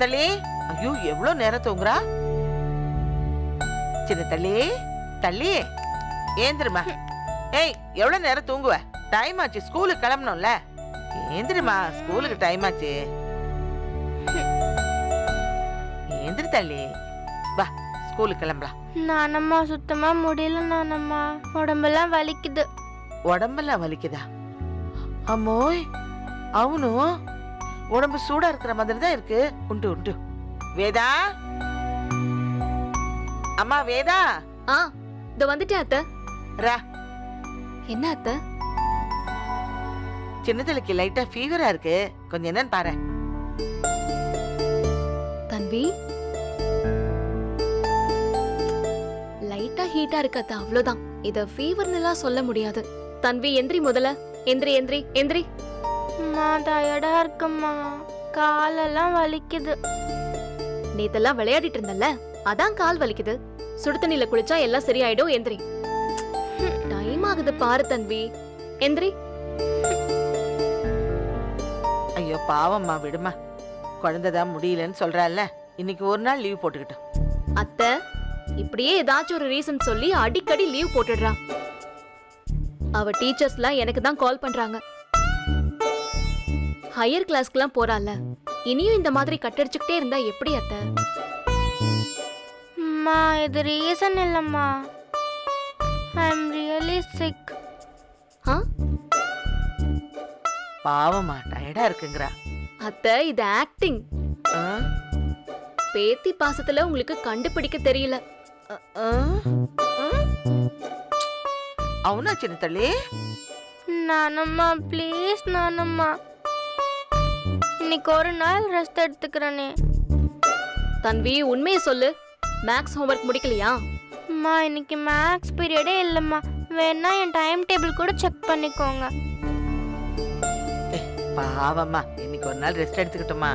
தள்ளி, ஐயோ எவ்வளவு நேரம் தூங்குறா? சின்ன தள்ளி, தள்ளி ஏந்திருமா. ஏய், எவ்வளவு நேரம் தூங்குவ? டைம் ஆச்சு, ஸ்கூலுக்கு கிளம்பணும்ல. ஏந்திருமா, ஸ்கூலுக்கு டைம் ஆச்சு. ஏந்திரு தள்ளி, வா ஸ்கூலுக்கு கிளம்பலாம். நானம்மா சுத்தமா முடியல நானம்மா, உடம்பெல்லாம் வலிக்குது. உடம்பெல்லாம் வலிக்குதா? அம்மோய், அவனும் உடம்பு சூடா இருக்கிற மாதிரி தான் இருக்கு. உண்டு உண்டு. வேதா, அம்மா வேதா. இதோ வந்துட்டேன் அத்தை. ரா. என்ன அத்தை? சின்னதலுக்கு லைட்டா ஃபீவரா இருக்கு, கொஞ்சம் என்னன்னு பாரு. தன்வி, லைட்டா ஹீட்டா இருக்கு அத்தை, அவ்வளவுதான். இத ஃபீவர்னு எல்லாம் சொல்ல முடியாது. தன்வி எந்திரி முதல்ல. எந்திரி எந்திரி எந்திரி. அம்மா டயர்டா இருக்கும்மா, காலெல்லாம் வலிக்குது. நேத்தெல்லாம் விளையாடிட்டு இருந்தல்ல, அதான் கால் வலிக்குது. சுடு தண்ணில குளிச்சா எல்லாம் சரியாயிடும். எந்திரி. டைம் ஆகுது பாரு தன்வி, எந்திரி. ஐயோ பாவம்மா, விடுமா. குழந்தைதான் முடியலன்னு சொல்றாள்ல, இன்னைக்கு ஒரு நாள் லீவ் போட்டுக்கிட்டோம். அத்தை, இப்படியே ஏதாச்சும் ஒரு ரீசன் சொல்லி அடிக்கடி லீவ் போட்டுடுறா. அவ டீச்சர்ஸ்லாம் எனக்கு தான் கால் பண்றாங்க. ஹையர் கிளாஸ்க்குலாம் போறால, இனியும் இந்த மாதிரி கட்டடிச்சுக்கிட்டே இருந்தா எப்படி அத்தை? அம்மா இது ரீசன் இல்லம்மா, ஐ அம் ரியலி சிக். பாவம்மா, டயர்டா இருக்குங்கறா. அத்தை, இது ஆக்டிங். ஆ? பேத்தி பாசத்துல உங்களுக்கு கண்டுபிடிக்க தெரியல. ஆ? ஆ? అవునా చిన్న తల్లి? நானம்மா ப்ளீஸ் நானம்மா, இன்னைக்கு ஒரு நாள் ரெஸ்ட் எடுத்துக்கிறேனே. தன்வி, உண்மையை சொல்லு. மேக்ஸ் ஹோம்வொர்க் முடிக்கலையா? அம்மா இன்னைக்கு மேக்ஸ் பீரியடே இல்லைம்மா, வேணா என் டைம் டேபிள் கூட செக் பண்ணிக்கோங்க. பாவம்மா, இன்னைக்கு ஒரு நாள் ரெஸ்ட் எடுத்துக்கிட்டோமா.